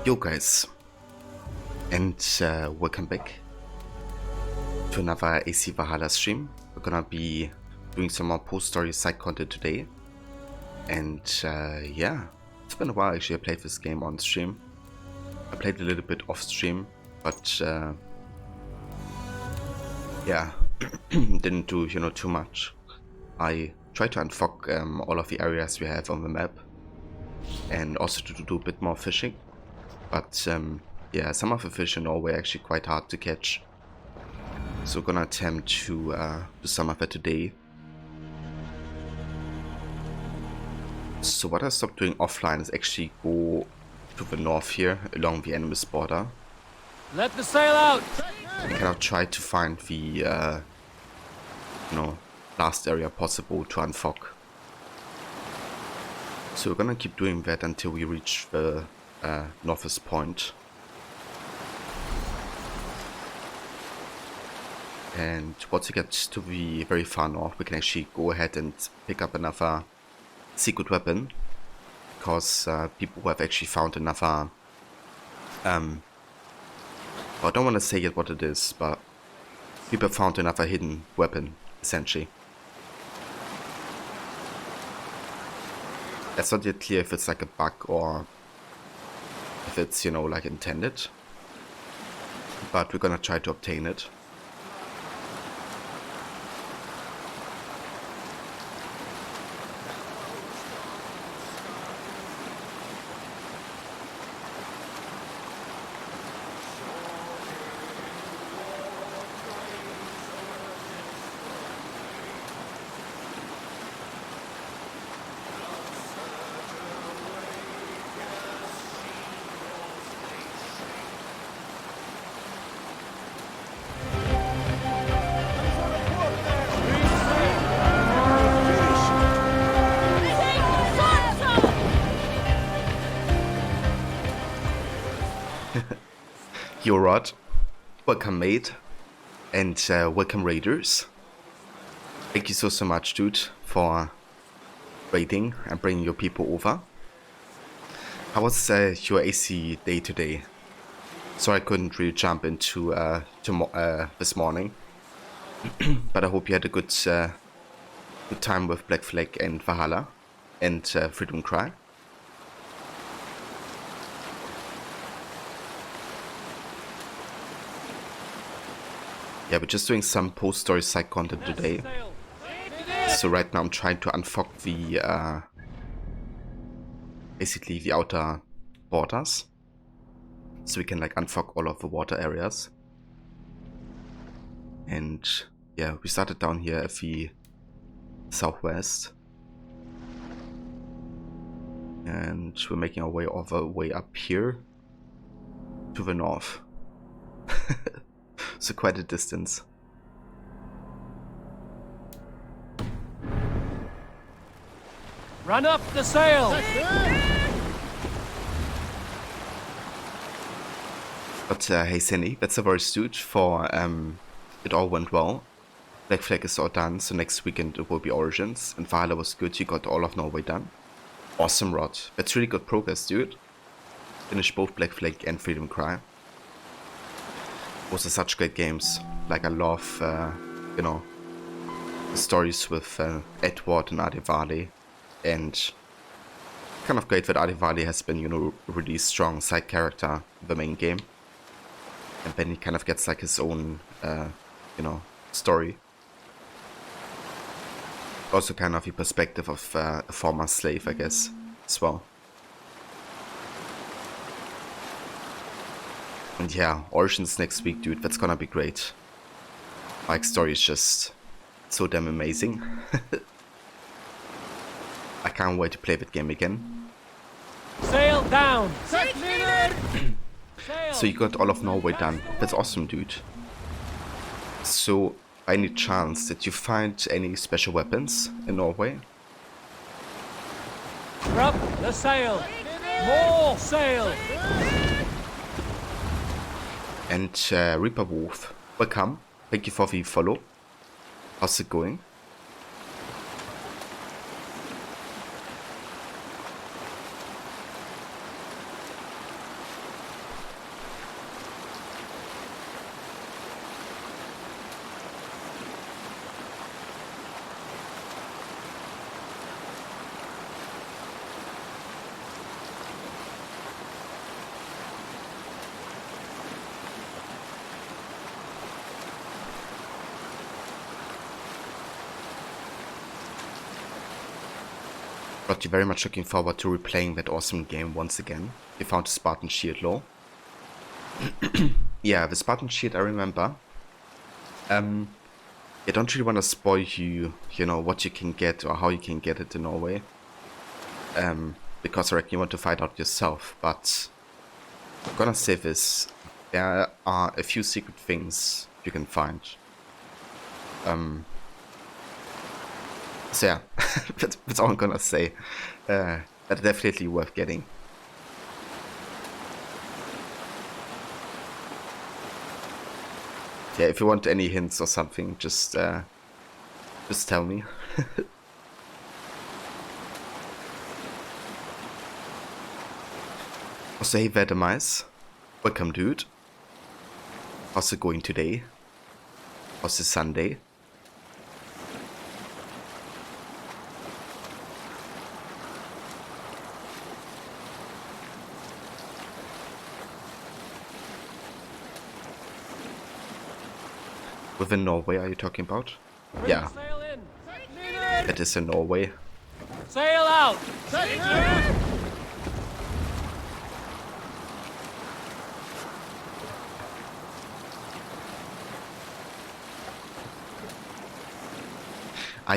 Yo guys, and welcome back to another AC Valhalla stream. We're gonna be doing some more post-story side content today. And yeah, it's been a while actually I played this game on stream. I played a little bit off stream, but yeah, didn't do too much. I tried to unfuck all of the areas we have on the map, and also to do a bit more fishing. But yeah, some of the fish in Norway are actually quite hard to catch. So we're gonna attempt to do some of it today. So what I stopped doing offline is actually go to the north here, along the enemy's border. Let the sail out! And kind of try to find the, last area possible to unfuck. So we're gonna keep doing that until we reach the northwest point. And once we get to the very far north, we can actually go ahead and pick up another secret weapon, because people have actually found another I don't want to say yet what it is, but people found another hidden weapon, essentially. It's not yet clear if it's like a bug or if it's, like intended, but we're gonna try to obtain it. Yo Rod, welcome mate, and welcome raiders. Thank you so much dude for raiding and bringing your people over. How was your AC day today? So I couldn't really jump into this morning. But I hope you had a good time with Black Flag and Valhalla and Freedom Cry. Yeah, we're just doing some post-story side content today. So right now I'm trying to unfuck the basically the outer borders, so we can like unfuck all of the water areas. And yeah, we started down here at the southwest, and we're making our way all the way up here to the north. So quite a distance. Run up the sail! But hey Sandy, that's a very astute for it all went well. Black Flag is all done, so next weekend it will be Origins, and Valhalla was good, you got all of Norway done. Awesome, Rod. That's really good progress, dude. Finished both Black Flag and Freedom Cry. Those are such great games. Like, I love, you know, the stories with Edward and Adivali, and kind of great that Adivali has been, you know, a really strong side character in the main game. And then he kind of gets like his own, you know, story. Also kind of the perspective of a former slave, I guess, as well. And yeah, Origins next week, dude, that's gonna be great. Mike's story is just so damn amazing. I can't wait to play that game again. Sail down! So you got all of Norway done. That's awesome, dude. So, by any chance, did you find any special weapons in Norway? Drop the sail! More sail! And Reaper Wolf, welcome. Thank you for the follow. How's it going? But you're very much looking forward to replaying that awesome game once again. You found the Spartan Shield lore. Yeah, the Spartan Shield I remember. I don't really want to spoil you, you know, what you can get or how you can get it in Norway. Because I reckon you want to find out yourself, but I'm gonna say this. There are a few secret things you can find. So yeah, that's all I'm gonna say. That's definitely worth getting. Yeah, if you want any hints or something, just tell me. Also, hey Vedemise, welcome, dude. How's it going today? How's the Sunday? Within Norway, are you talking about? Bring Yeah, sail in! that is in Norway. Sail out!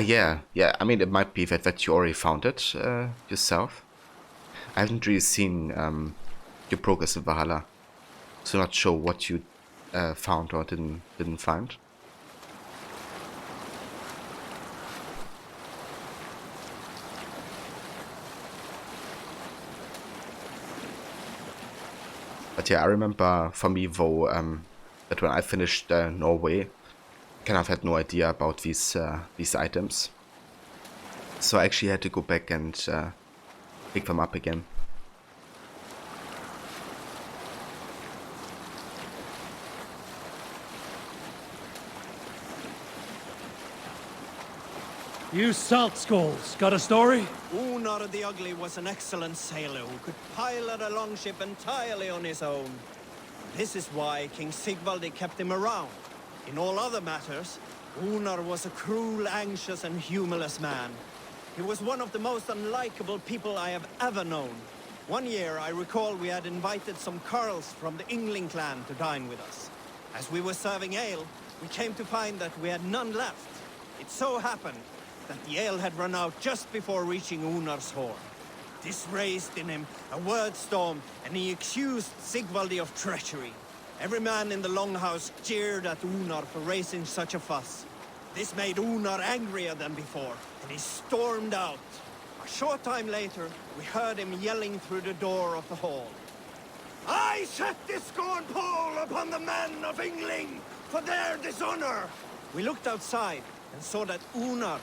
Yeah. I mean, it might be that you already found it yourself. I haven't really seen your progress in Valhalla, so not sure what you found or didn't find. But yeah, I remember for me though that when I finished Norway, kind of had no idea about these items, so I actually had to go back and pick them up again. You salt skulls, got a story? Unar the Ugly was an excellent sailor who could pilot a longship entirely on his own. This is why King Sigvaldi kept him around. In all other matters, Unar was a cruel, anxious, and humorless man. He was one of the most unlikable people I have ever known. One year, I recall we had invited some Carls from the Yngling clan to dine with us. As we were serving ale, we came to find that we had none left. It so happened that the ale had run out just before reaching Unar's horn. This raised in him a word storm, and he accused Sigvaldi of treachery. Every man in the longhouse jeered at Unar for raising such a fuss. This made Unar angrier than before, and he stormed out. A short time later, we heard him yelling through the door of the hall. I set this scorn pole upon the men of Yngling for their dishonor! We looked outside and saw that Unar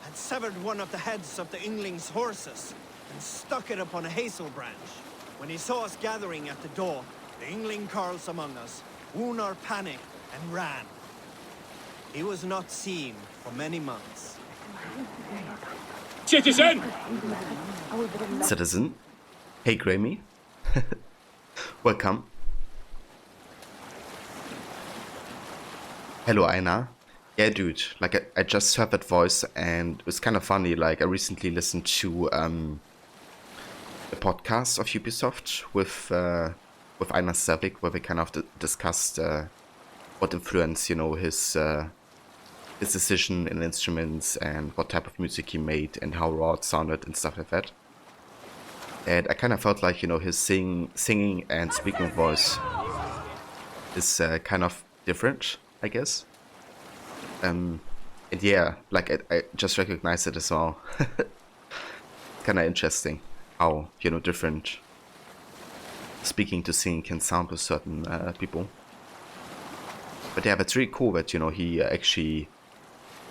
had severed one of the heads of the Yngling's horses and stuck it upon a hazel branch. When he saw us gathering at the door, the Yngling Carls among us, Unar panicked and ran. He was not seen for many months. Citizen! Citizen? Hey, Grammy. Welcome. Hello, Aina. Yeah, dude, like, I just heard that voice, and it was kind of funny. Like, I recently listened to a podcast of Ubisoft with Aina Savik, where they kind of discussed what influenced, you know, his decision in instruments and what type of music he made and how raw it sounded and stuff like that. And I kind of felt like, you know, his singing and speaking voice is kind of different, I guess. And yeah, like I just recognized it as well. Kind of interesting how, you know, different speaking to singing can sound with certain people. But yeah, that's really cool that, you know, he actually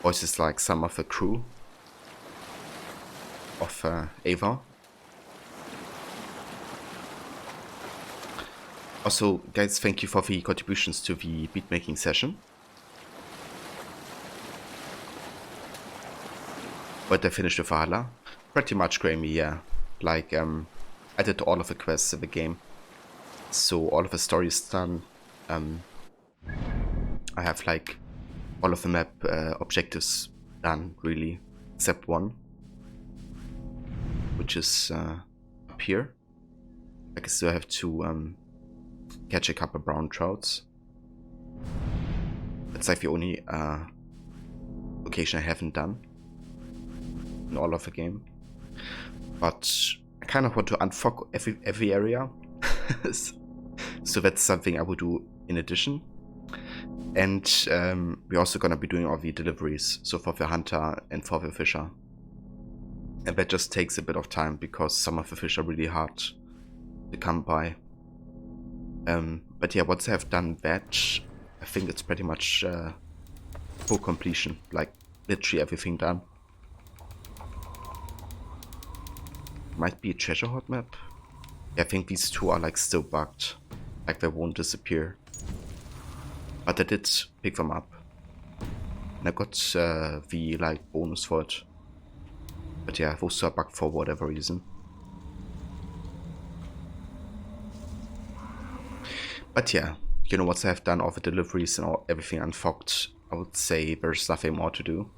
voices like some of the crew of Ava. Also, guys, thank you for the contributions to the beatmaking session. But I finished with Valhalla. Pretty much, Grammy, yeah. Like, I did all of the quests in the game. So all of the story is done. I have, like, all of the map objectives done, really. Except one. Which is up here. I guess I have to catch a couple brown trouts. That's like the only location I haven't done in all of the game. But I kind of want to unfog every area. So that's something I will do in addition. And we're also gonna be doing all the deliveries, so for the hunter and for the fisher. And that just takes a bit of time because some of the fish are really hard to come by. But yeah, once I have done that, I think it's pretty much full completion, like literally everything done. Might be a treasure hoard map. Yeah, I think these two are like still bugged, like they won't disappear. But I did pick them up, and I got the like bonus for it. But yeah, those are bugged for whatever reason. But yeah, you know, once I have done all the deliveries and everything unfogged, I would say there's nothing more to do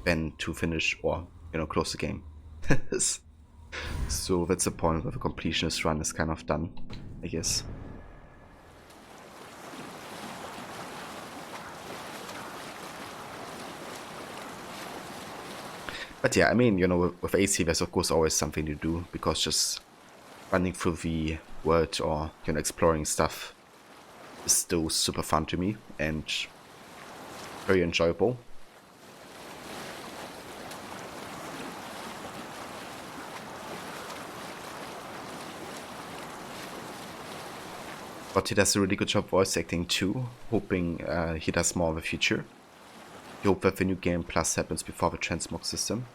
than to finish or, you know, close the game. So that's the point where the completionist run is kind of done, I guess. But yeah, I mean, you know, with AC there's of course always something to do, because just running through the world or, you know, exploring stuff is still super fun to me and very enjoyable. But he does a really good job voice acting too, hoping he does more in the future. I hope that the new game plus happens before the transmog system.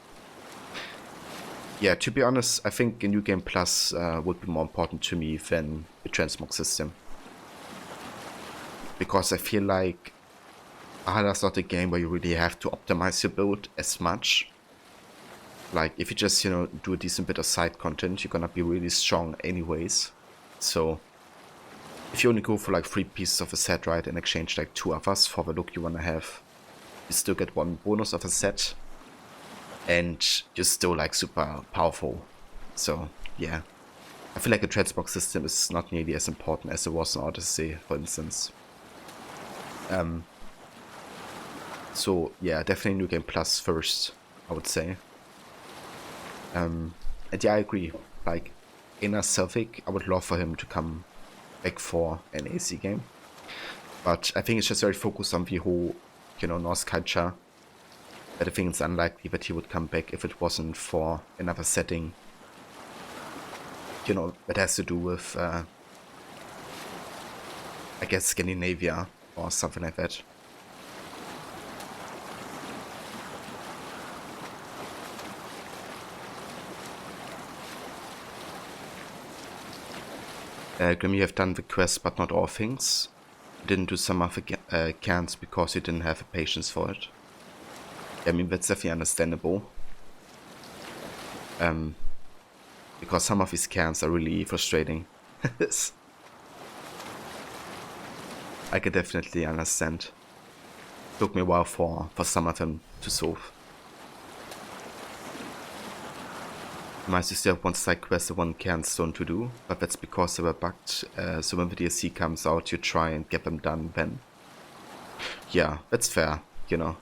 Yeah, to be honest, I think a new game plus would be more important to me than the transmog system. Because I feel like Valhalla's not a game where you really have to optimize your build as much. Like, if you just, you know, do a decent bit of side content, you're gonna be really strong anyways. So, if you only go for like 3 pieces of a set, right, and exchange like 2 others for the look you wanna have, you still get 1 bonus of a set, and you're still like super powerful. So, yeah. I feel like a transbox system is not nearly as important as it was in Odyssey, for instance. So, yeah, definitely New Game Plus first, I would say. And yeah, I agree. Like, Inner Selvig, I would love for him to come back for an AC game. But I think it's just very focused on the whole, you know, Norse culture. But I think it's unlikely that he would come back if it wasn't for another setting. You know, that has to do with, I guess, Scandinavia or something like that. Grim, you have done the quest, but not all things. You didn't do some of the cans because you didn't have the patience for it. I mean, that's definitely understandable. Because some of these cans are really frustrating. I can definitely understand. It took me a while for some of them to solve. You still have one side quest and 1 cairn stone to do, but that's because they were bugged, so when the DLC comes out you try and get them done then. Yeah, that's fair, you know.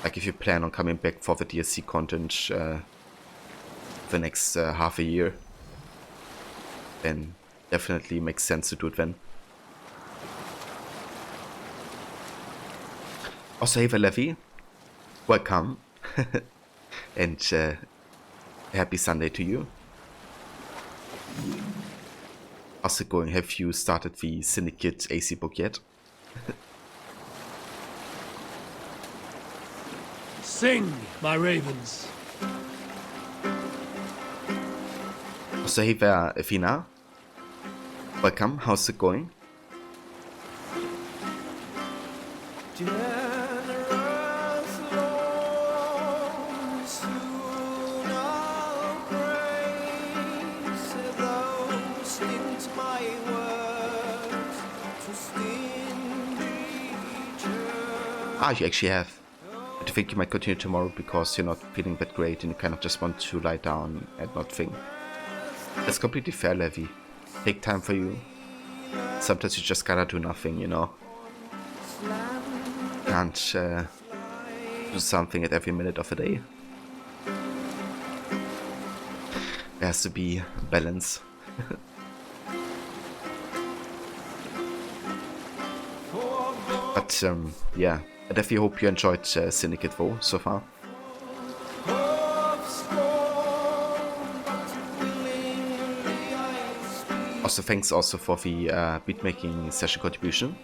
Like if you plan on coming back for the DLC content the next half a year, then definitely makes sense to do it then. Also, hey Valevi, welcome. And happy Sunday to you. How's it going? Have you started the Syndicate AC book yet? Sing, my ravens. Also, hey there, Efina. Welcome. How's it going? Ah, you actually have. I think you might continue tomorrow because you're not feeling that great and you kind of just want to lie down and not think. That's completely fair, Levi. Take time for you. Sometimes you just gotta do nothing, you know. Can't do something at every minute of the day. There has to be balance. But yeah, I definitely hope you enjoyed Syndicate though so far. Also, thanks also for the beatmaking session contribution.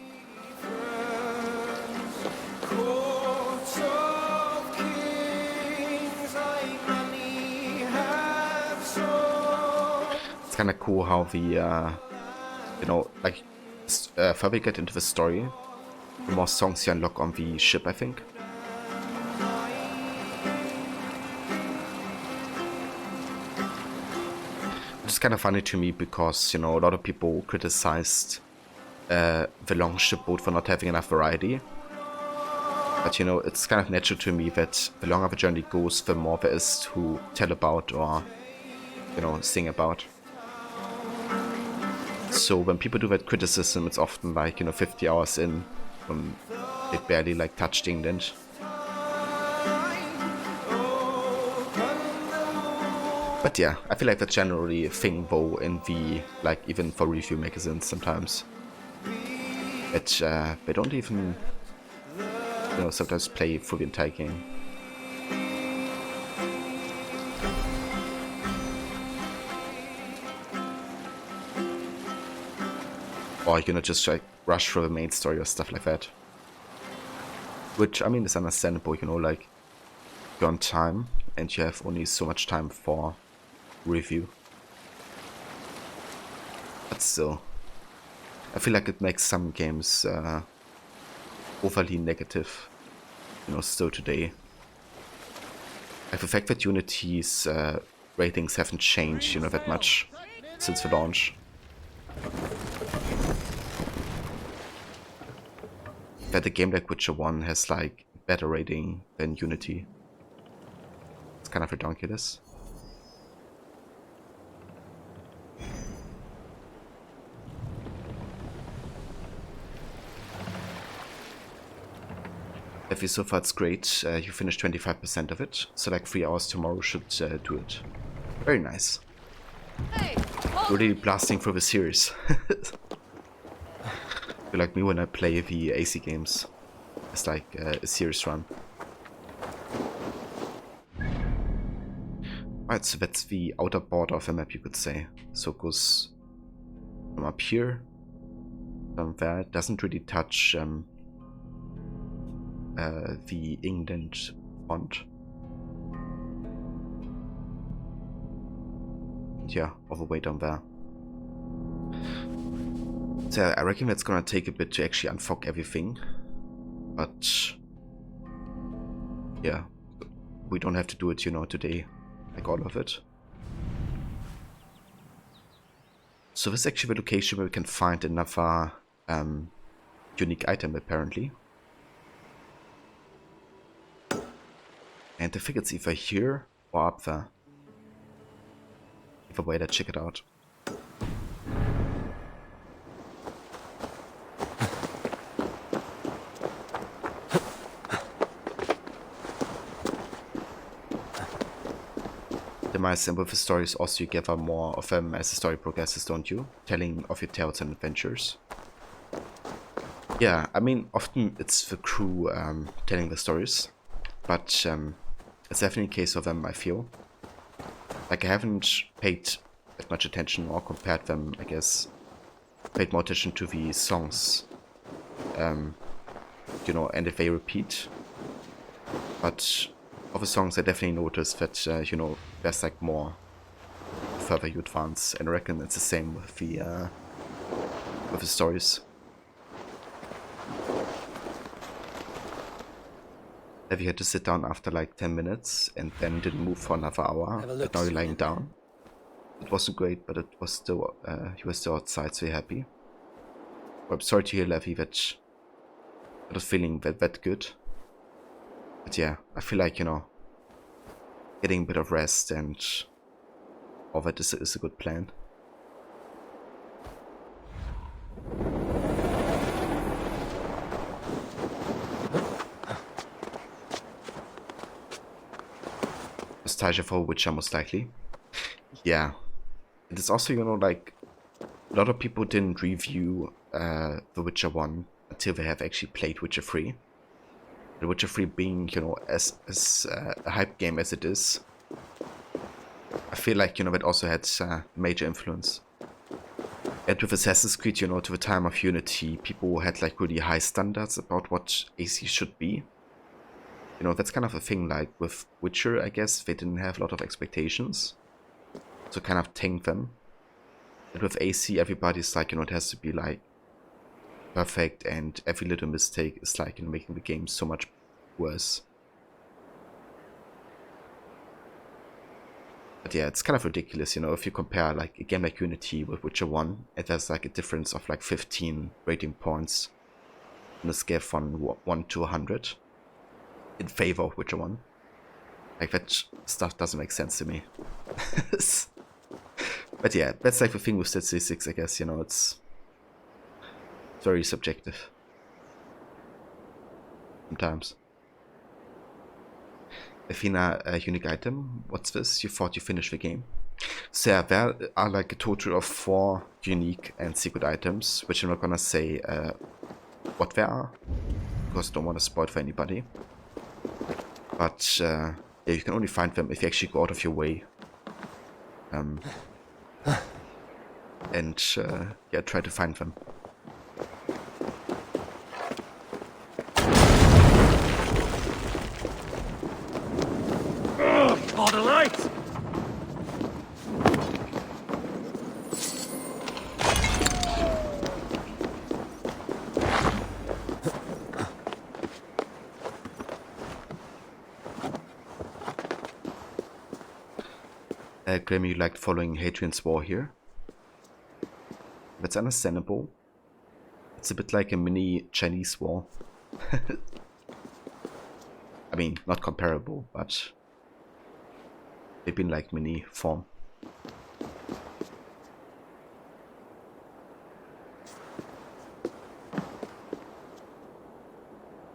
It's kind of cool how the, you know, like, further we get into the story, the more songs you unlock on the ship, I think. It's kind of funny to me because, you know, a lot of people criticized the Longship boat for not having enough variety. But, you know, it's kind of natural to me that the longer the journey goes, the more there is to tell about or, you know, sing about. So when people do that criticism, it's often like, you know, 50 hours in, when they barely like touched England. But yeah, I feel like that's generally a thing though in the, like, even for review magazines sometimes. That they don't even, you know, sometimes play through the entire game. Or, you know, just like rush through the main story or stuff like that. Which, I mean, is understandable, you know, like, you're on time and you have only so much time for review. But still, I feel like it makes some games overly negative, you know, still today. Like the fact that Unity's ratings haven't changed, you know, that much since the launch. That a game like Witcher 1 has like better rating than Unity. It's kind of ridiculous. If you so far it's great, you finished 25% of it, so like 3 hours tomorrow should do it. Very nice. Hey, Really blasting through the series. Feel like me when I play the AC games. It's like a series run. Right, so that's the outer border of the map, you could say. So it goes from up here, from there. It doesn't really touch the England font. And yeah, all the way down there. So I reckon that's gonna take a bit to actually unfog everything. But yeah, we don't have to do it, you know, today. Like all of it. So this is actually the location where we can find another unique item apparently. And I think it's either here or up there. Either way, let's check it out. The mice and with the stories also you gather more of them as the story progresses, don't you? Telling of your tales and adventures. Yeah, I mean, often it's the crew telling the stories, but it's definitely a case of them, I feel. Like, I haven't paid that much attention or compared them, I guess. Paid more attention to the songs, you know, and if they repeat. But of the songs, I definitely noticed that, you know, there's like more further you advance, and I reckon it's the same with the stories. Have you had to sit down after like 10 minutes and then didn't move for another hour, but now you're lying down? It wasn't great, but it was still, you were still outside, so you're happy. Well, I'm sorry to hear, Levy, that I was feeling that good. But yeah, I feel like, you know, getting a bit of rest and all that is a good plan. Nostalgia for Witcher, most likely. Yeah. It is also, you know, like, a lot of people didn't review The Witcher 1 until they have actually played Witcher 3. The Witcher 3 being, you know, as a hype game as it is, I feel like, you know, that also had major influence. And with Assassin's Creed, you know, to the time of Unity, people had like really high standards about what AC should be. You know, that's kind of a thing, like with Witcher, I guess, they didn't have a lot of expectations. So kind of tanked them. And with AC, everybody's like, you know, it has to be like perfect, and every little mistake is like, you know, making the game so much worse. But yeah, it's kind of ridiculous, you know, if you compare like a game like Unity with Witcher 1, it has like a difference of like 15 rating points on a scale from 1 to 100 in favor of Witcher 1. Like, that stuff doesn't make sense to me. But yeah, that's like the thing with statistics, I guess, you know, it's very subjective sometimes. Athena, a unique item. What's this? You thought you finished the game? So yeah, there are like a total of 4 unique and secret items, which I'm not gonna say what they are, because I don't want to spoil it for anybody. But yeah, you can only find them if you actually go out of your way. And yeah, try to find them. Oh, the light! Claim you liked following Hadrian's War here. That's understandable. It's a bit like a mini Chinese war. I mean, not comparable, but they've been like mini form.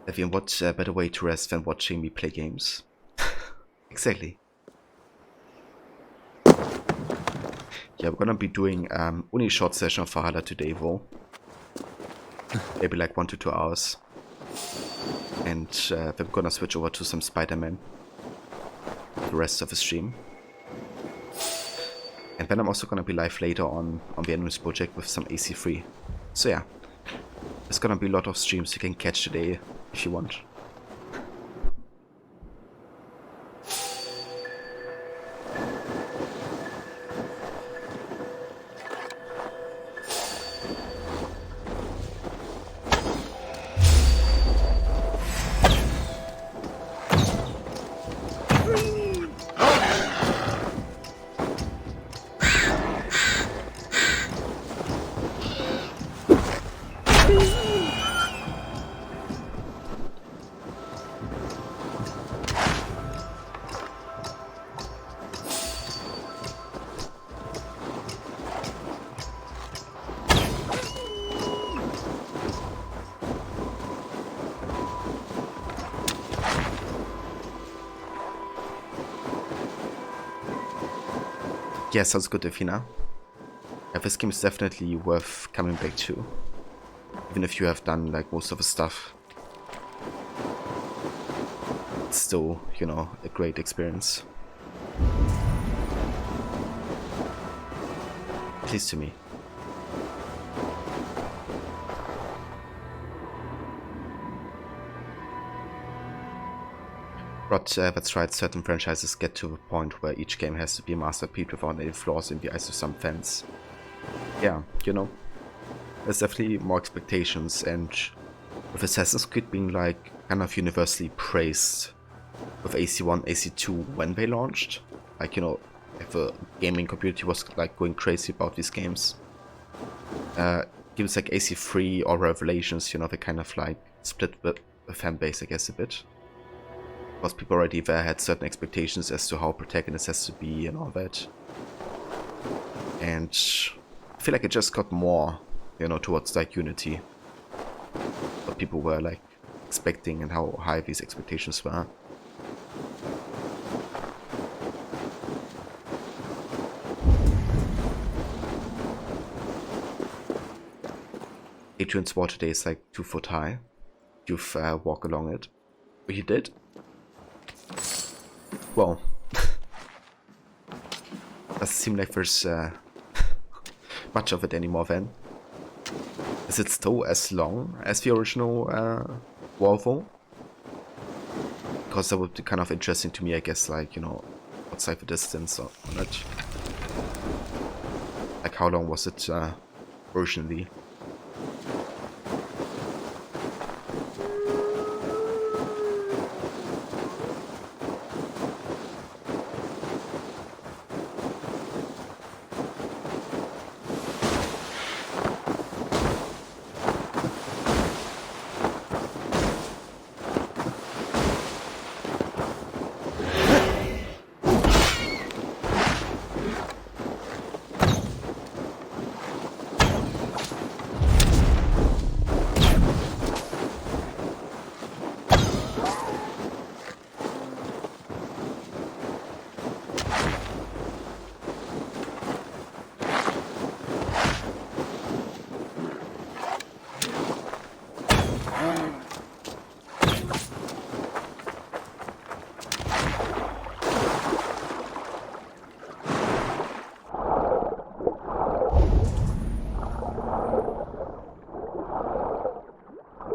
Evian, what better way to rest than watching me play games? Exactly. Yeah, we're gonna be doing only a short session of Valhalla today, though. Maybe like 1 to 2 hours. And then we're gonna switch over to some Spider-Man the rest of the stream. And then I'm also gonna be live later on the Enemies project with some AC3. So yeah, there's gonna be a lot of streams you can catch today if you want. Yeah, sounds good, Defina. This game is definitely worth coming back to, even if you have done like most of the stuff. It's still, you know, a great experience. At least to me. But that's right, certain franchises get to the point where each game has to be a masterpiece without any flaws in the eyes of some fans. Yeah, you know, there's definitely more expectations, and with Assassin's Creed being like kind of universally praised with AC1, AC2 when they launched, like, you know, if the gaming community was like going crazy about these games. Games like AC3 or Revelations, you know, they kind of like split the fan base, I guess, a bit. Because people already there had certain expectations as to how protagonist has to be and all that. And I feel like it just got more, you know, towards like Unity. What people were like expecting and how high these expectations were. Hadrian's Wall today is like 2 foot high. You've walked along it. But you did? Well, doesn't seem like there's much of it anymore then. Is it still as long as the original wall though? Because that would be kind of interesting to me, I guess, like, you know, what's like the distance on it. Like how long was it originally?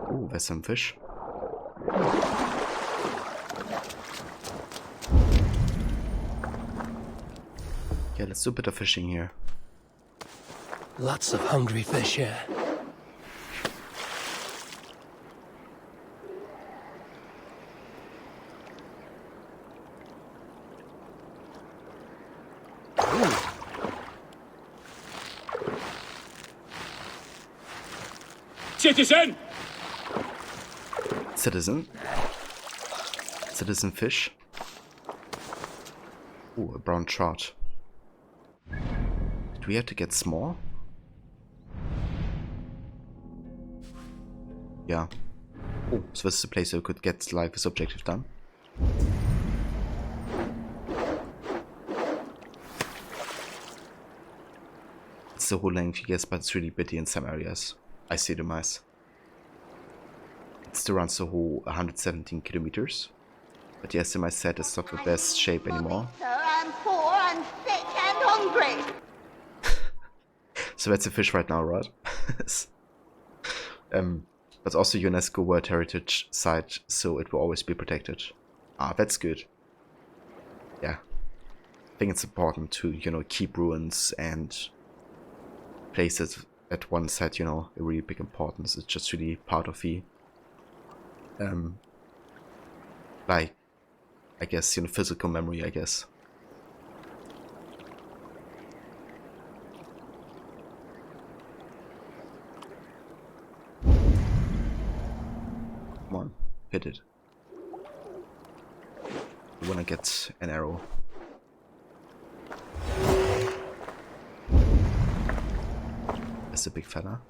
Ooh, there's some fish. Yeah, let's do a bit of fishing here. Lots of hungry fish here. citizen! Citizen. Citizen fish. Ooh, a brown trout. Do we have to get small? Yeah. Oh, so this is a place where we could get like this objective done. It's the whole length, I guess, but it's really bitty in some areas. I see the mice. It still runs the whole 117 kilometers. But yes, the mice set is not the best shape anymore. Sir, I'm poor and sick and hungry. So that's a fish right now, right? But also UNESCO World Heritage Site, so it will always be protected. Ah, that's good. Yeah. I think it's important to, you know, keep ruins and places at one site, you know, a really big importance. It's just really part of the, like, I guess, you know, physical memory, I guess. Come on, hit it. You wanna get an arrow. That's a big fella.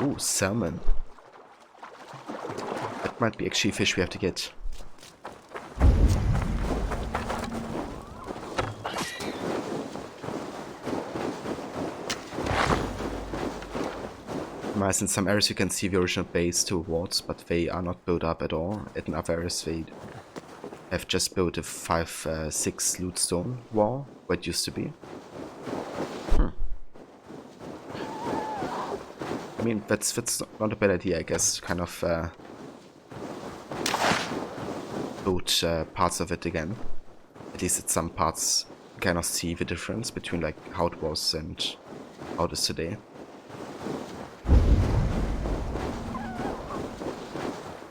Ooh, salmon. That might be actually fish we have to get. Nice, in some areas you can see the original base to walls, but they are not built up at all. In other areas they have just built a 5-6 loot stone wall, where it used to be. I mean, that's not a bad idea, I guess. Kind of build parts of it again. At least at some parts, you kind of see the difference between like how it was and how it is today.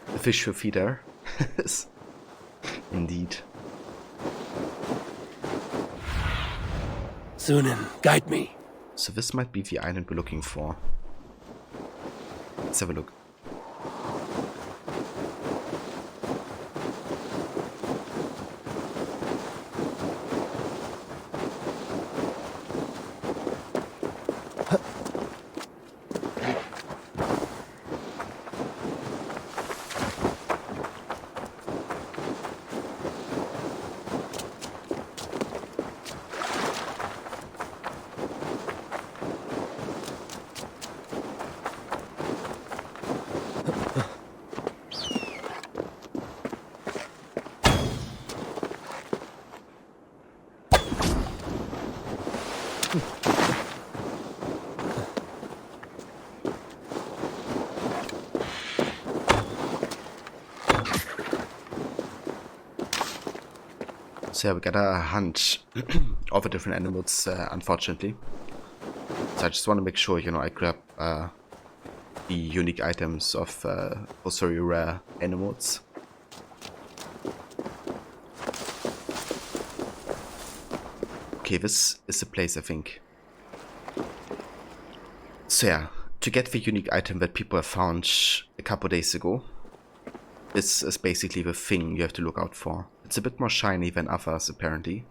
The fish for feeder. Indeed. Sunan, guide me. So this might be the island we're looking for. Let's have a look. So yeah, we got a hunt of the different animals, unfortunately. So I just want to make sure, you know, I grab the unique items of also very rare animals. Okay, this is the place, I think. So yeah, to get the unique item that people have found a couple days ago, this is basically the thing you have to look out for. It's a bit more shiny than others, apparently.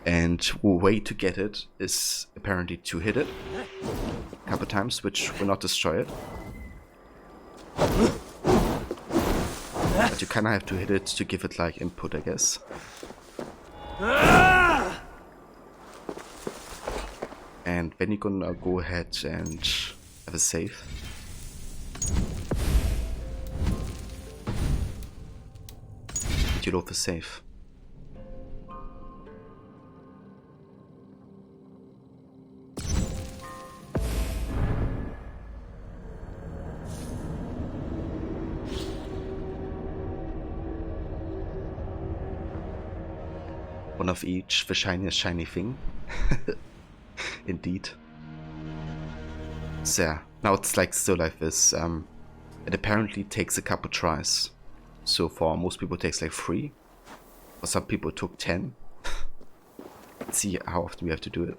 And the way to get it is apparently to hit it a couple times, which will not destroy it. But you kinda have to hit it to give it like input, I guess. And then you're gonna go ahead and have a save. You load the save. One of each, the shiniest shiny thing. Indeed. So yeah, now it's like still like this. It apparently takes a couple tries. So for most people it takes like 3. Or some people took 10. Let's see how often we have to do it.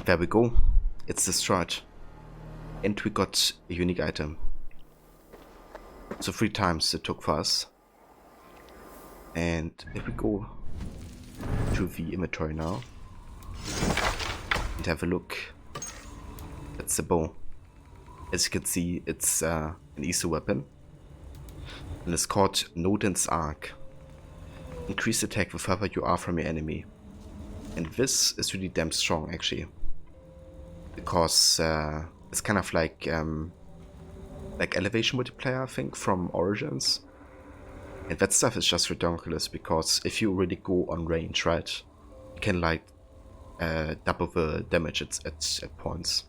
There we go. It's destroyed. And we got a unique item. So 3 times it took for us. And if we go to the inventory now and have a look, that's the bow. As you can see, it's an easy weapon. And it's called Nodin's Arc. Increase attack the further you are from your enemy. And this is really damn strong actually. Because it's kind of like elevation multiplayer, I think, from Origins. And that stuff is just ridiculous because if you really go on range, right, you can like double the damage at points.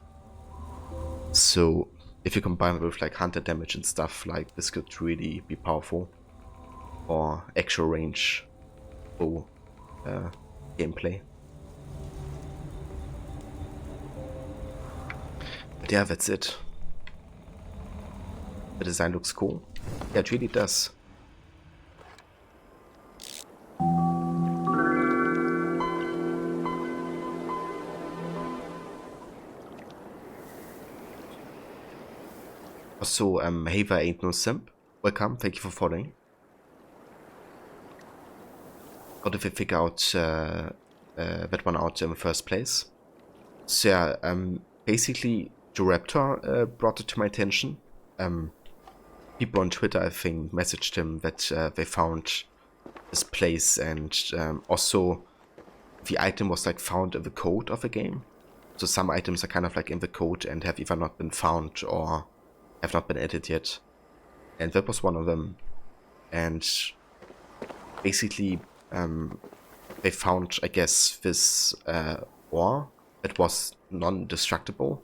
So if you combine it with like hunter damage and stuff, like this could really be powerful. Or actual range bow gameplay. But yeah, that's it. The design looks cool. Yeah, it really does. Also, Hava ain't no simp. Welcome, thank you for following. How did we figure out that one out in the first place? So yeah, basically the Raptor brought it to my attention. People on Twitter, I think, messaged him that they found this place, and also the item was like found in the code of the game. So some items are kind of like in the code and have either not been found or have not been added yet. And that was one of them. And basically they found, I guess, this ore that was non-destructible,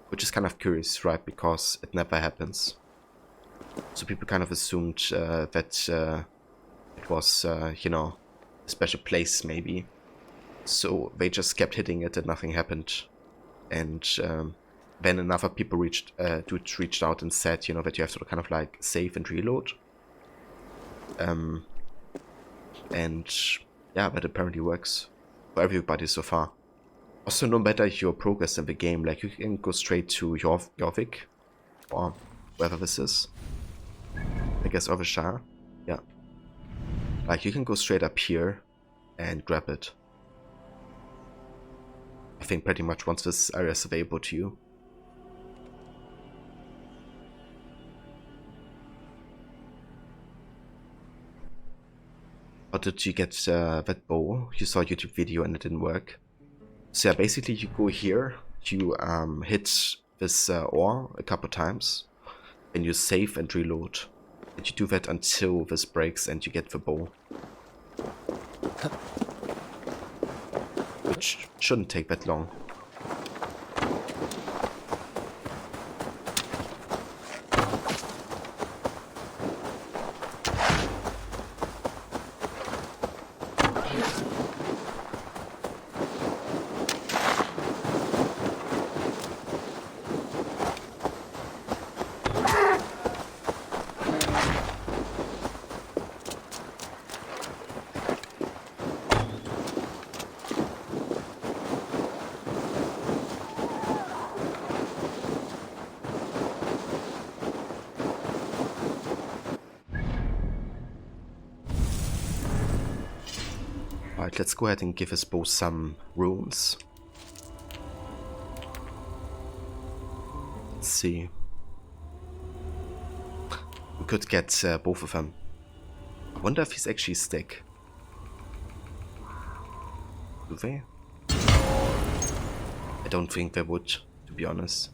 which is kind of curious, right? Because it never happens. So people kind of assumed that it was, you know, a special place maybe. So they just kept hitting it and nothing happened. And then another people reached out and said, you know, that you have to kind of like save and reload. And yeah, that apparently works for everybody so far. Also, no matter your progress in the game, like you can go straight to Jorvik, or wherever this is. I guess Overshire. Yeah. Like you can go straight up here and grab it. I think pretty much once this area is available to you. How did you get that bow? You saw a YouTube video and it didn't work. So yeah, basically you go here, you hit this ore a couple times, and you save and reload. And you do that until this breaks and you get the bow. Which shouldn't take that long. Alright, let's go ahead and give us both some runes. Let's see. We could get both of them. I wonder if he's actually stick. Do they? I don't think they would, to be honest.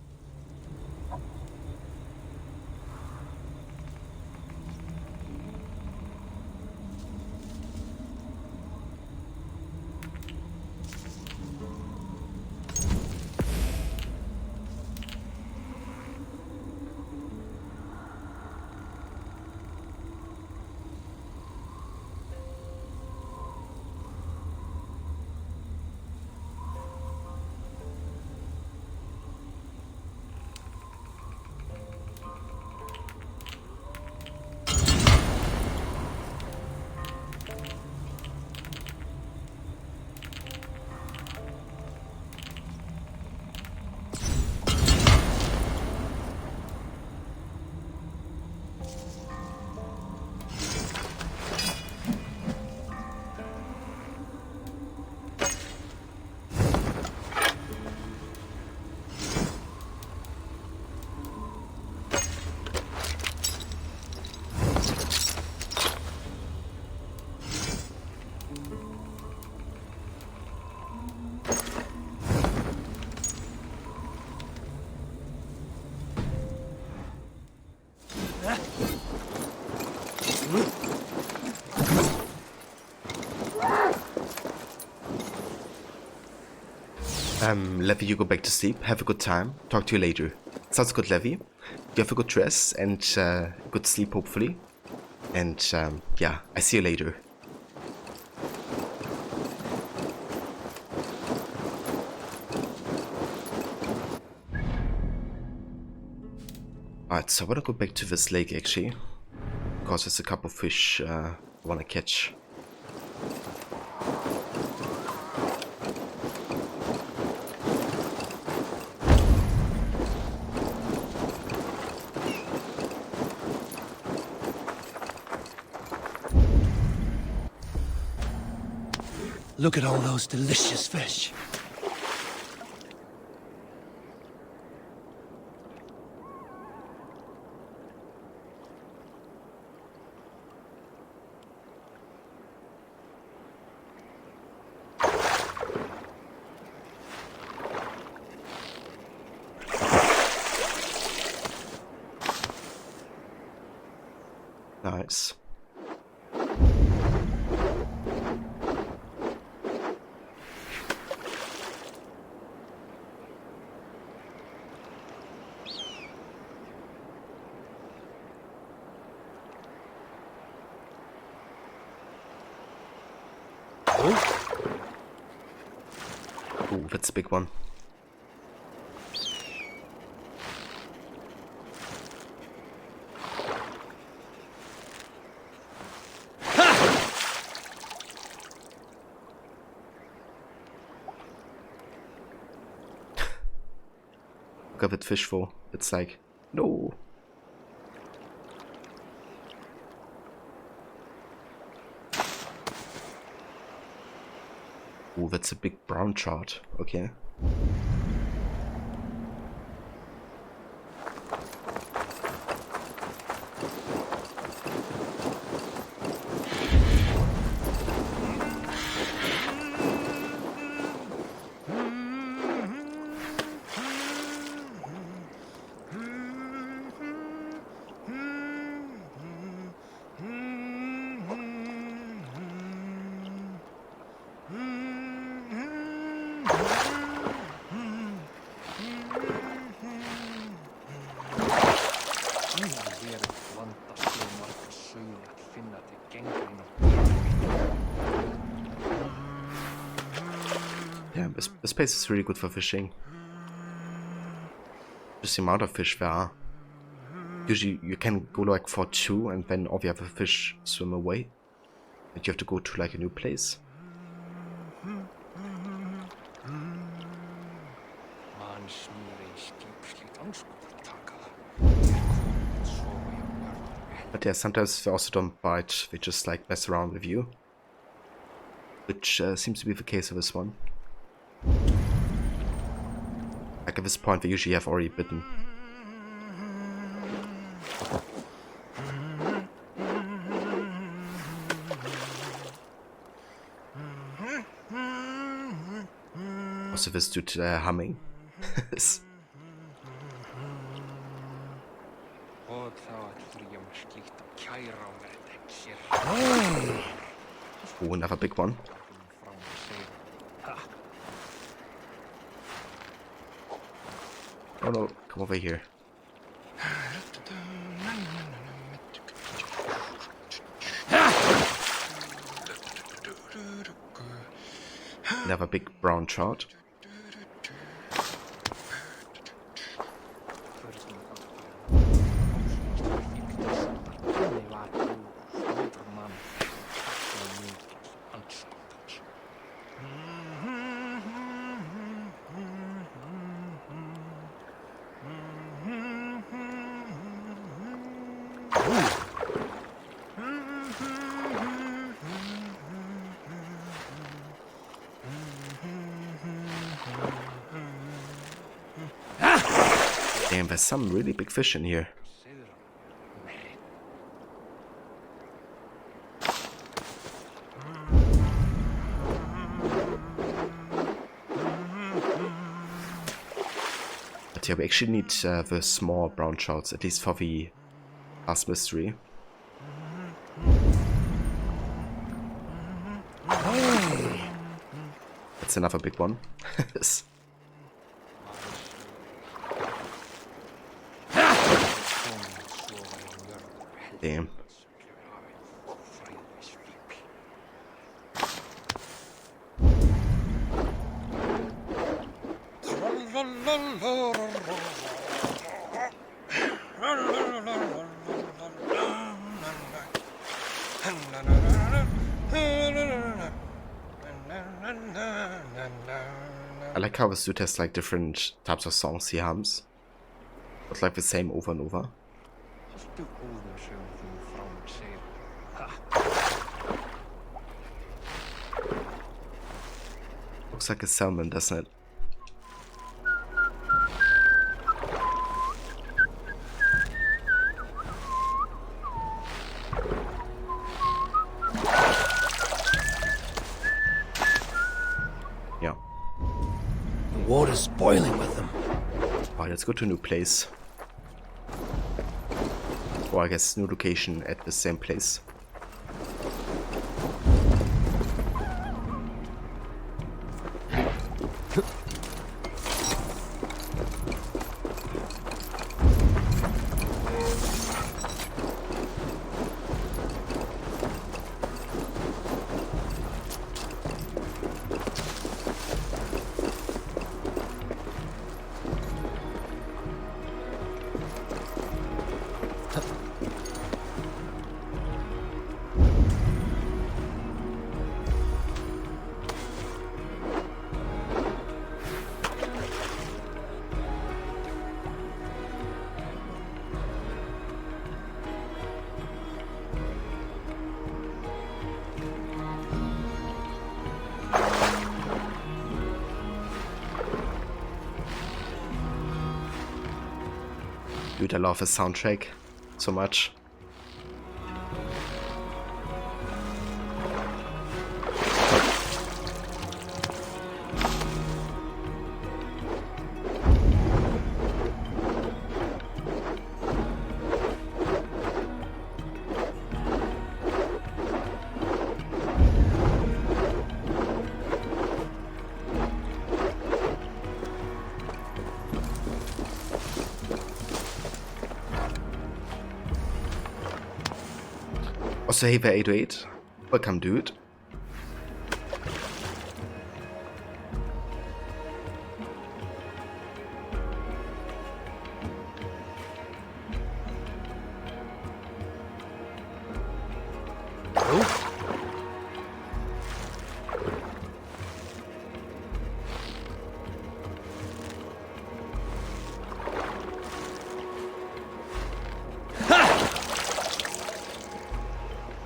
Levy, you go back to sleep. Have a good time. Talk to you later. Sounds good, Levy. You have a good rest and good sleep, hopefully. And yeah, I see you later. Alright, so I want to go back to this lake actually. Because there's a couple of fish I want to catch. Look at all those delicious fish. Nice. Ooh, that's a big one. Look at that fish for. It's like, no. Ooh, that's a big brown trout. Okay. Yeah, this place is really good for fishing. Just the amount of fish there are. Usually you can go like for 2 and then all the other fish swim away. But you have to go to like a new place. But yeah, sometimes they also don't bite, they just like mess around with you. which seems to be the case of this one. Like at this point, they usually have already bitten. Also, this dude humming. Oh, another big one. Oh no, come over here. Another big brown trout. Damn, there's some really big fish in here. But yeah, we actually need the small brown trouts, at least for the last mystery. That's another big one. Damn. I like how this dude has like different types of songs he hums. But like the same over and over. Looks like a salmon, doesn't it? Yeah. The water's boiling with them. Alright, let's go to a new place. Or I guess new location at the same place. Dude, I love his soundtrack so much. Also, hey there, 808. Welcome, dude.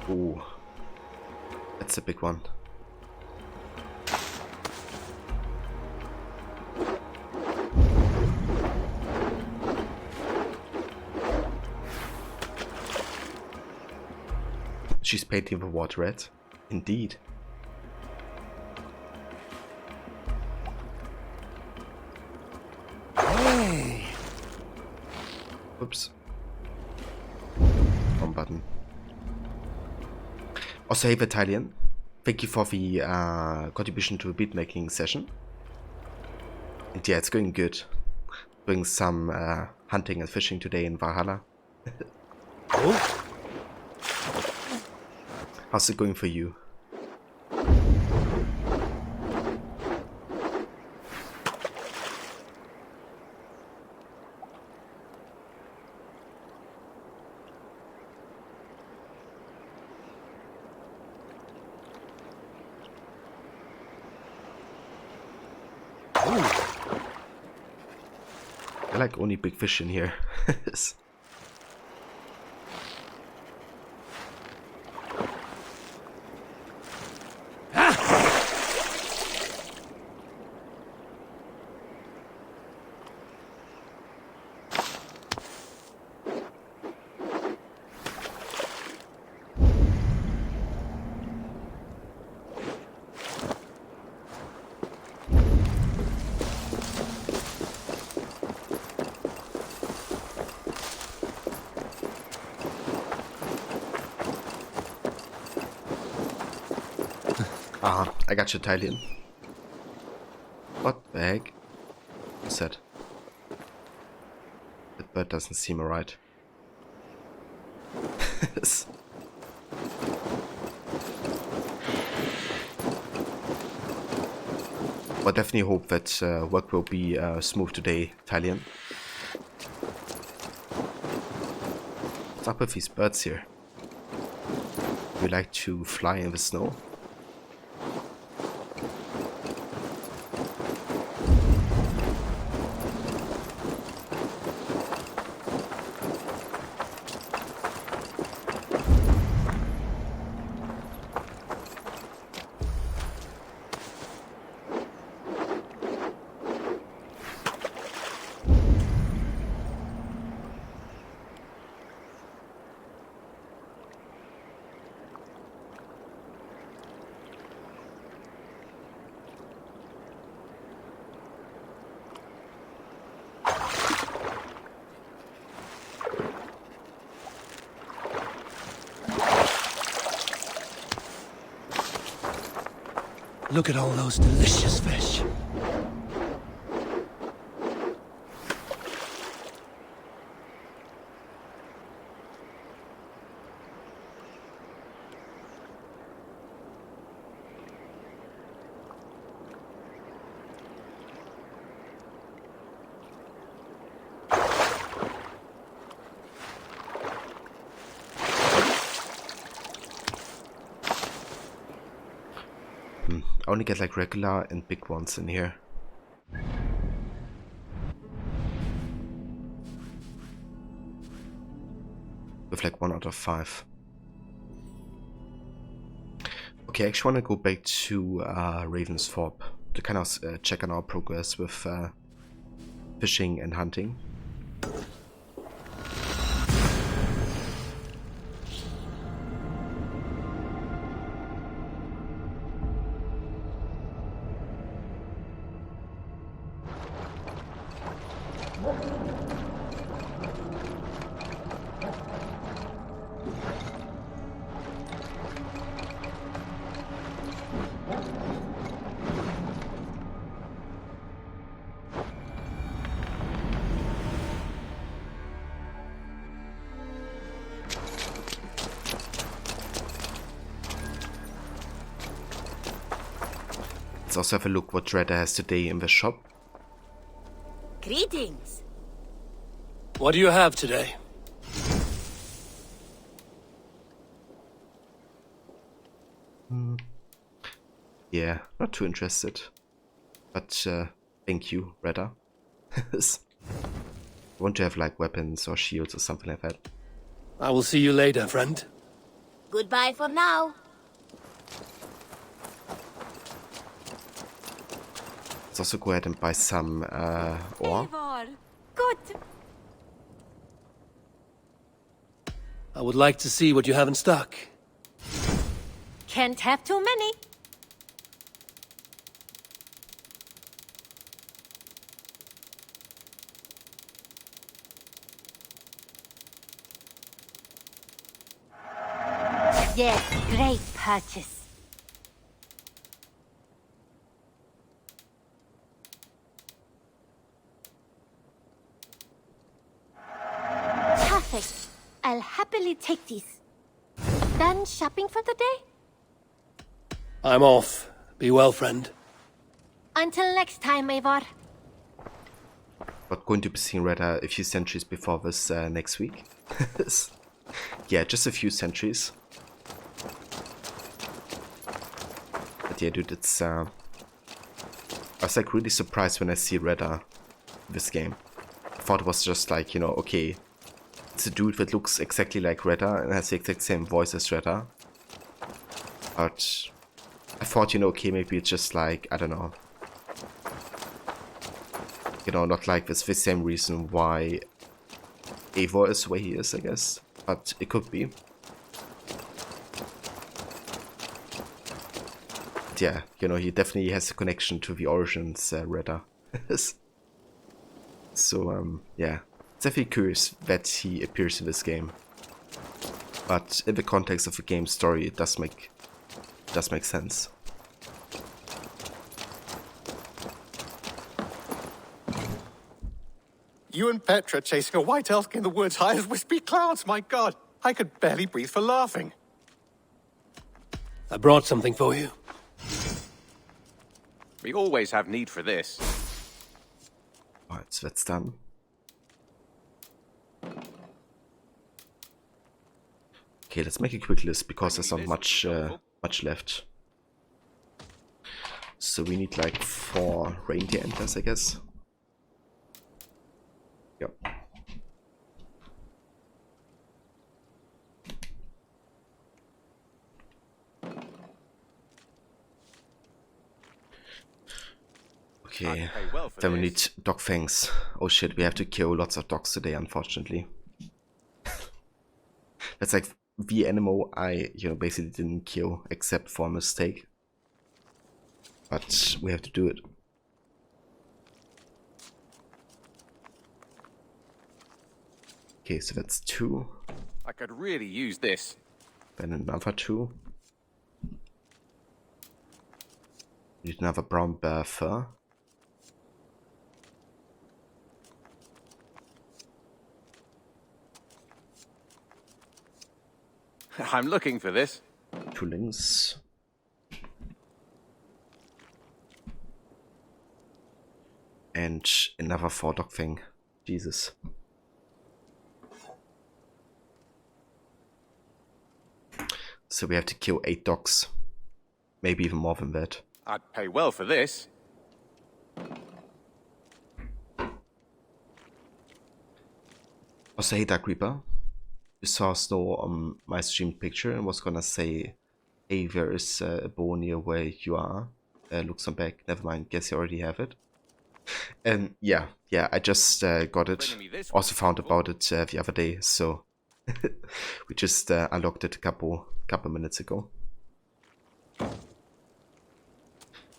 Ooh, that's a big one. She's painting the water red. Indeed. Hey! Oops. Wrong button. Also, hey Italian. Thank you for the contribution to a beatmaking session. And yeah, it's going good. Doing some hunting and fishing today in Valhalla. Oh? How's it going for you? I like only big fish in here. I got you, Italian. What the heck? What's that? That bird doesn't seem alright. But definitely hope that work will be smooth today, Italian. What's up with these birds here? Do you like to fly in the snow? Look at all those delicious fish. I only get like regular and big ones in here. With like 1 out of 5. Okay, I actually want to go back to Ravensthorpe to kind of check on our progress with fishing and hunting. Let's also have a look what Redder has today in the shop. Greetings. What do you have today? Yeah, not too interested. But thank you, Redder. I want to have like weapons or shields or something like that. I will see you later, friend. Goodbye for now. Let's also go ahead and buy some ore. Good. I would like to see what you have in stock. Can't have too many. Yes, great purchase. Perfect. I'll happily take these. Done shopping for the day? I'm off. Be well, friend. Until next time, Eivor. But going to be seeing Reda a few centuries before this next week. Yeah, just a few centuries. But yeah, dude, it's I was like really surprised when I see Reda this game. I thought it was just like, you know, okay, it's a dude that looks exactly like Reda and has the exact same voice as Reda. But I thought, you know, okay, maybe it's just like, I don't know. You know, not like it's the same reason why Eivor is the way he is, I guess. But it could be. But yeah, you know, he definitely has a connection to the origins, Reda. So, yeah. It's definitely curious that he appears in this game. But in the context of the game's story, it does make sense. You and Petra chasing a white elk in the woods high as wispy clouds, my god! I could barely breathe for laughing. I brought something for you. We always have need for this. Alright, so that's done. Okay, let's make a quick list because there's not much left. So we need like 4 reindeer antlers, I guess. Yep. Okay, then we need dog fangs. Oh shit, we have to kill lots of dogs today, unfortunately. That's like the animal I, you know, basically didn't kill except for a mistake. But we have to do it. Okay, so that's 2. I could really use this. Then another 2. Need another brown bear fur. I'm looking for this. 2 lynx. And another 4 dog fang. Jesus. So we have to kill 8 dogs. Maybe even more than that. I'd pay well for this. Also, hey Dark Reaper. You saw Snow on my stream picture and was gonna say, hey, there is a bow near where you are. Look some back. Never mind, guess you already have it. And yeah, I just got it. Also found about it the other day, so we just unlocked it a couple minutes ago.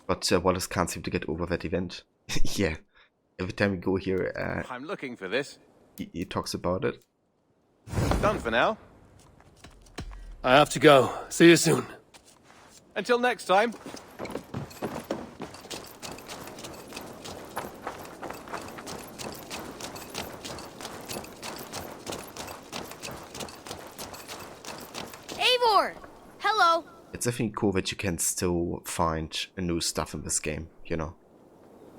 But Wallace can't seem to get over that event. Yeah, every time we go here, I'm looking for this. he talks about it. Done for now. I have to go. See you soon. Until next time. Eivor! Hello. It's definitely cool that you can still find new stuff in this game, you know.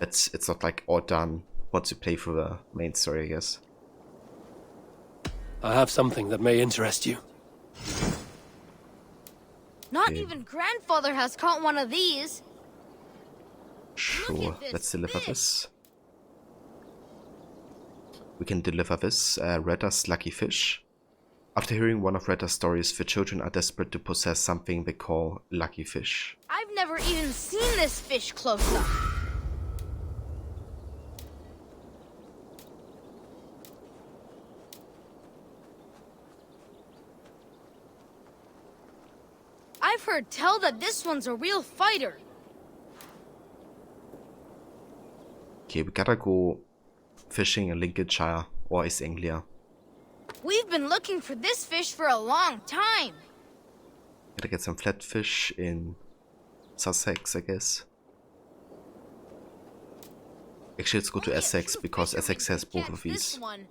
It's not like all done once you play through the main story, I guess. I have something that may interest you. Not Okay. even grandfather has caught one of these. Sure, this let's deliver fish. this. We can deliver this, Reda's lucky fish. After hearing one of Reda's stories, the children are desperate to possess something they call lucky fish. I've never even seen this fish close up. I've heard tell that this one's a real fighter. Okay, we gotta go fishing in Lincolnshire or East Anglia. We've been looking for this fish for a long time. Gotta get some flatfish in Sussex, I guess. Actually, let's go to Only a Essex true because fisherman Essex has could both catch of this these. one.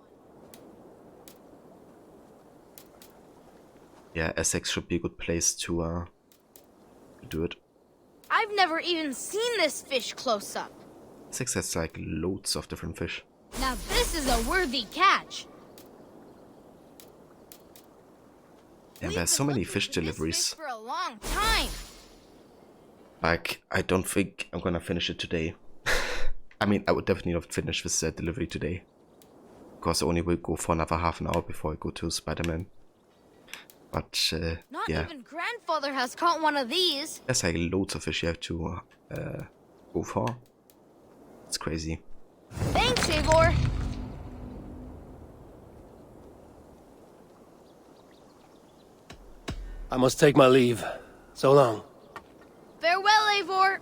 Yeah, Essex should be a good place to do it. I've never even seen this fish close up. Essex has like loads of different fish. Now this is a worthy catch. And We've there's so been many looking fish for this deliveries. fish for a long time. Like, I don't think I'm gonna finish it today. I mean, I would definitely not finish this delivery today. Because I only will go for another half an hour before I go to Spider-Man. But, Not yeah. even grandfather has caught one of these. There's like loads of fish you have to go for. It's crazy. Thanks, Eivor. I must take my leave. So long. Farewell, Eivor.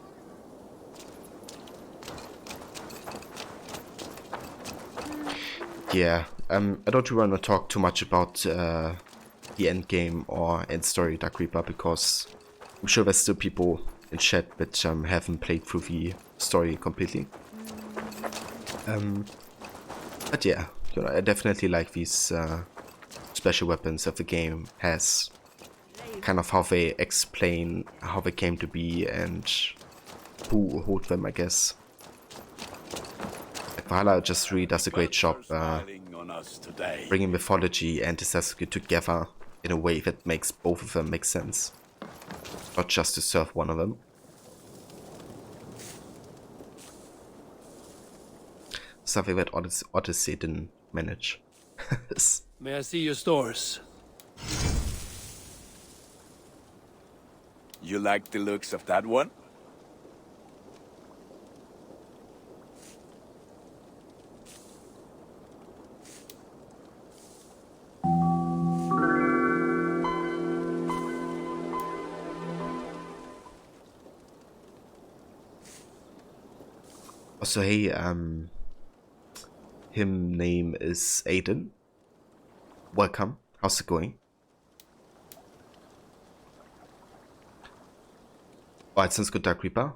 Yeah, I don't really want to talk too much about the end game or end story Dark Reaper because I'm sure there's still people in chat that haven't played through the story completely. But yeah, you know, I definitely like these special weapons that the game has. Kind of how they explain how they came to be and who wrote them, I guess. Valhalla just really does a great job bringing mythology and necessity together in a way that makes both of them make sense. Not just to serve one of them. Something that Odyssey didn't manage. May I see your stores? You like the looks of that one? Also, hey, him name is Aiden. Welcome. How's it going? Oh, it sounds good, Dark Reaper.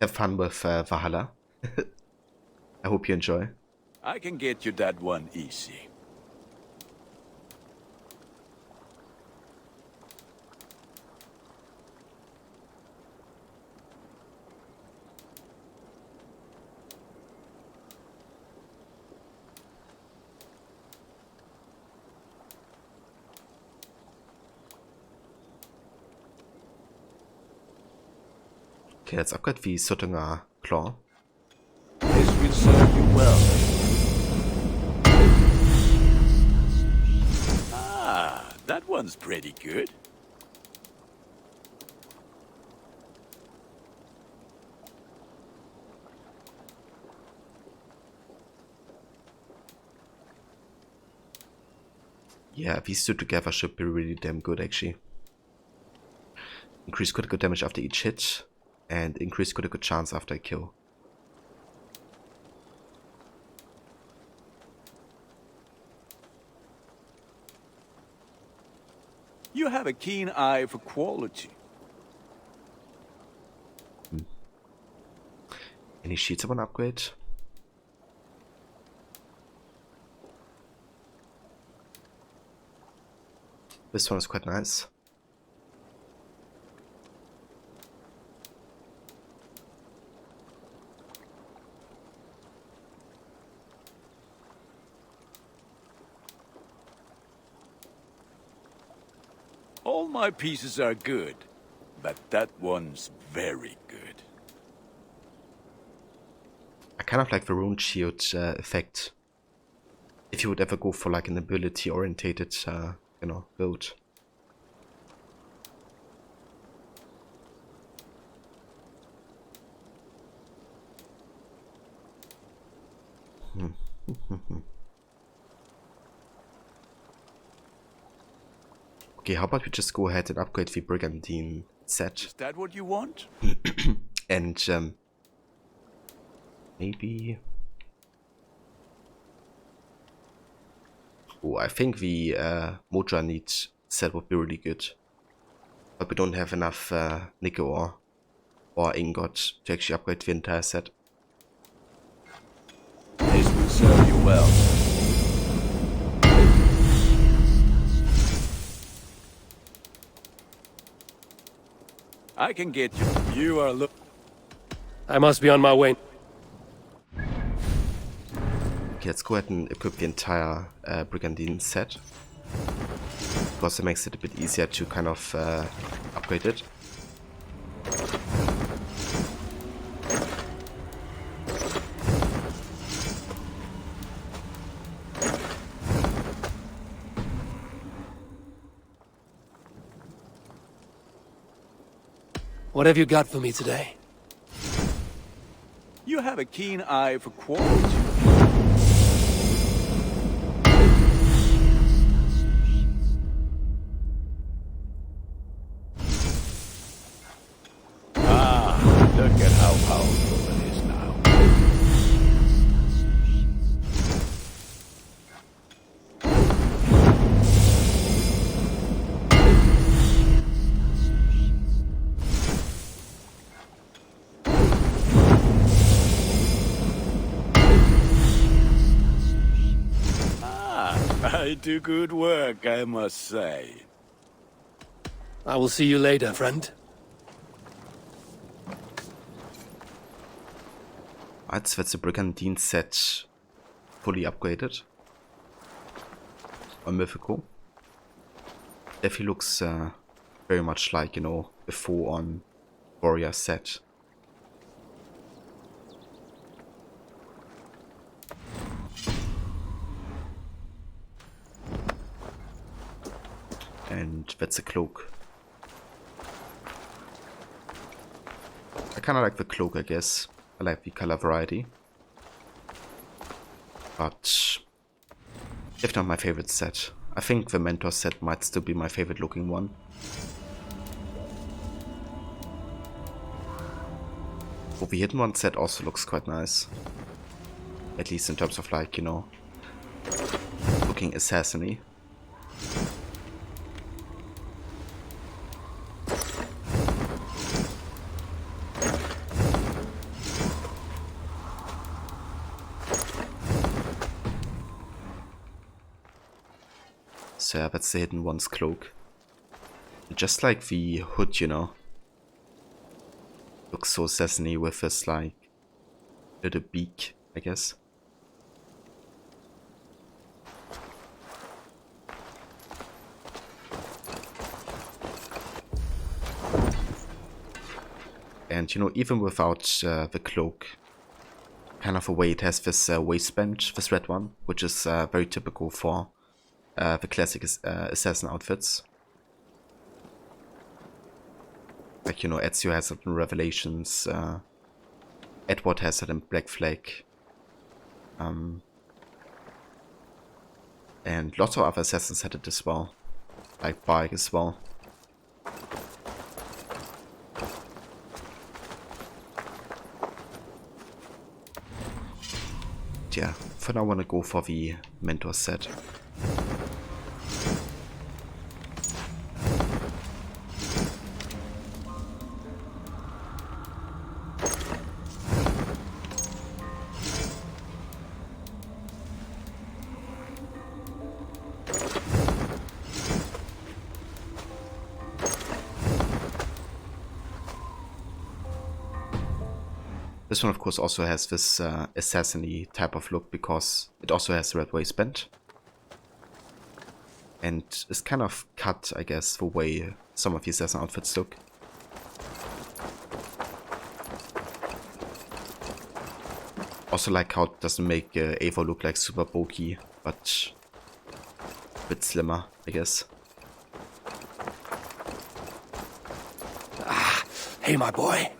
Have fun with Valhalla. I hope you enjoy. I can get you that one easy. Okay, let's upgrade the Suttinger Claw. This will serve you well. Ah, that one's pretty good. Yeah, these two together should be really damn good, actually. Increase critical damage after each hit, and increase critical chance after a kill. You have a keen eye for quality. Any sheets I want to upgrade? This one is quite nice. All my pieces are good, but that one's very good. I kind of like the rune shield effect. If you would ever go for like an ability orientated, you know, build. Okay, how about we just go ahead and upgrade the Brigandine set. Is that what you want? And maybe... Oh, I think the Moja need set would be really good. But we don't have enough nickel or ingot to actually upgrade the entire set. This will serve you well. I can get you. You are I must be on my way. Okay, let's go ahead and equip the entire Brigandine set. Because it makes it a bit easier to kind of upgrade it. What have you got for me today? You have a keen eye for quality. Look at how powerful it is now. I do good work, I must say. I will see you later, friend. Jetzt wird the Brigandine set fully upgraded. On mythical. Definitely looks very much like, you know, a full-on warrior set. And that's a cloak. I kinda like the cloak, I guess. I like the color variety. But if not my favorite set. I think the Mentor set might still be my favorite looking one. Oh, the Hidden One set also looks quite nice. At least in terms of, like, you know, looking assassin-y. So yeah, that's the Hidden One's cloak. Just like the hood, you know. Looks so assassiny with this, like, little beak, I guess. And, you know, even without the cloak, kind of a way it has this waistband, this red one, which is very typical for the classic assassin outfits. Like, you know, Ezio has it in Revelations, Edward has it in Black Flag, and lots of other assassins had it as well, like Bark as well. Yeah, for now I want to go for the Mentor set. This one, of course, also has this assassin-y type of look because it also has the red waistband. And it's kind of cut, I guess, the way some of the assassin outfits look. Also like how it doesn't make Eivor look like super bulky, but a bit slimmer, I guess. Ah, hey, my boy.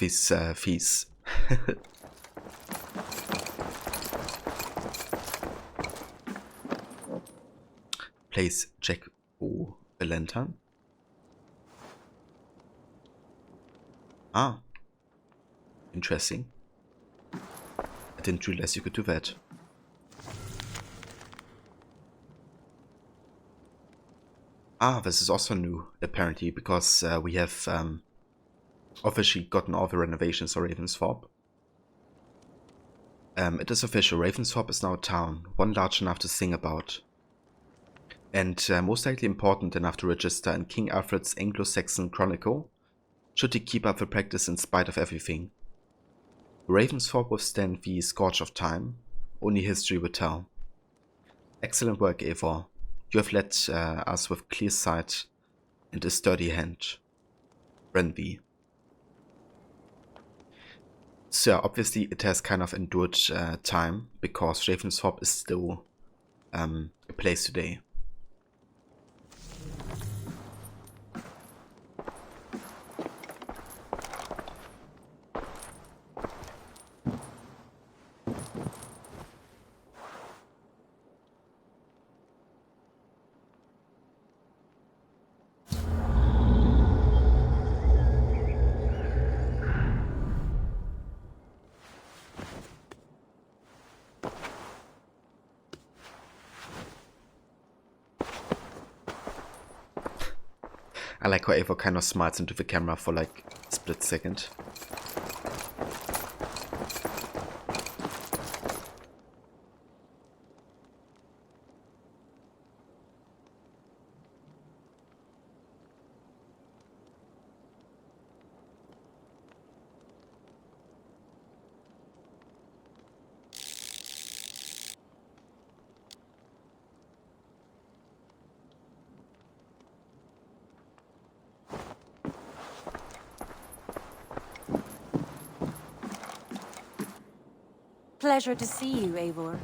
these fees. Place Jack O. the lantern. Ah, interesting. I didn't realize you could do that. Ah, this is also new, apparently, because we have officially gotten all the renovations for Ravensthorpe. It is official, Ravensthorpe is now a town, one large enough to sing about. And most likely important enough to register in King Alfred's Anglo-Saxon Chronicle, should he keep up the practice in spite of everything. Ravensthorpe withstand the scourge of time, only history will tell. Excellent work, Eivor. You have led us with clear sight and a sturdy hand. Renby. So obviously it has kind of endured time, because Ravensthorpe is still a place today. I like how Eivor kind of smiles into the camera for like a split second. Pleasure to see you, Eivor.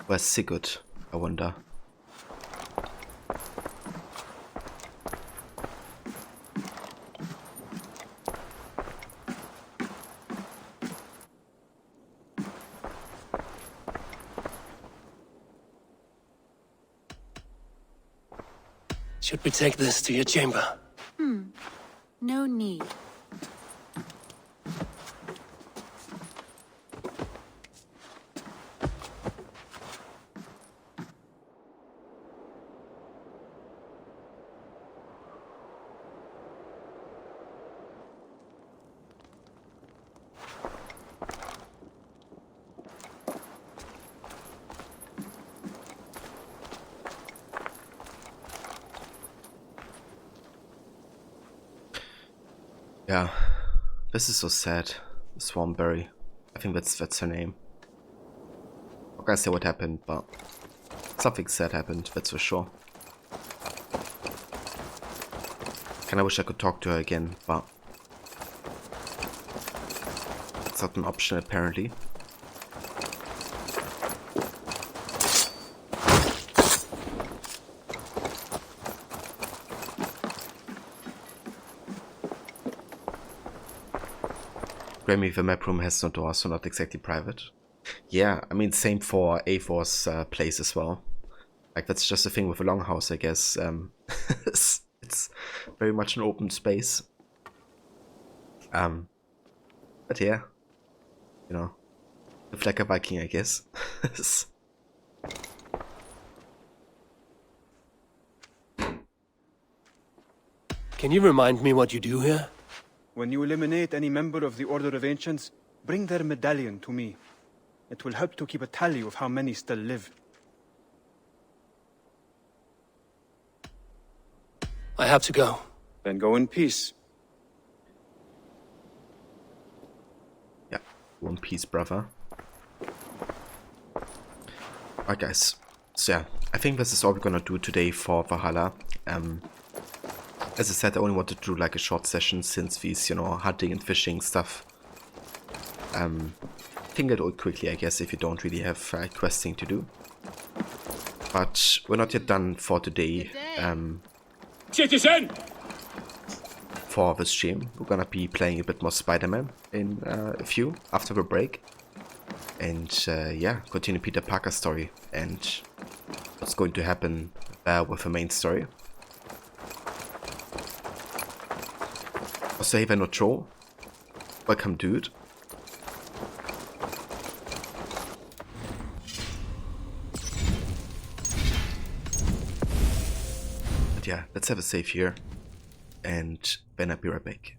Where's Sigurd, I wonder? Should we take this to your chamber? No need. Yeah, this is so sad. Swanberry. I think that's her name. I'm not gonna say what happened, but something sad happened, that's for sure. Kinda wish I could talk to her again, but it's not an option apparently. Grammy, the map room has no door, so not exactly private. Yeah, I mean, same for Eivor's place as well. Like, that's just a thing with a longhouse, I guess. It's very much an open space. But yeah, you know, live like a Viking, I guess. Can you remind me what you do here? When you eliminate any member of the Order of Ancients, bring their medallion to me. It will help to keep a tally of how many still live. I have to go. Then go in peace. Yeah, one piece, brother. Alright guys, so yeah, I think this is all we're gonna do today for Valhalla. As I said, I only wanted to do like a short session since these, you know, hunting and fishing stuff think it out quickly, I guess, if you don't really have questing to do. But we're not yet done for today. Citizen! For the stream, we're gonna be playing a bit more Spider-Man in a few after the break. And yeah, continue Peter Parker's story and what's going to happen with the main story. Also, hey, no troll. Welcome, dude. But yeah, let's have a save here, and then I'll be right back.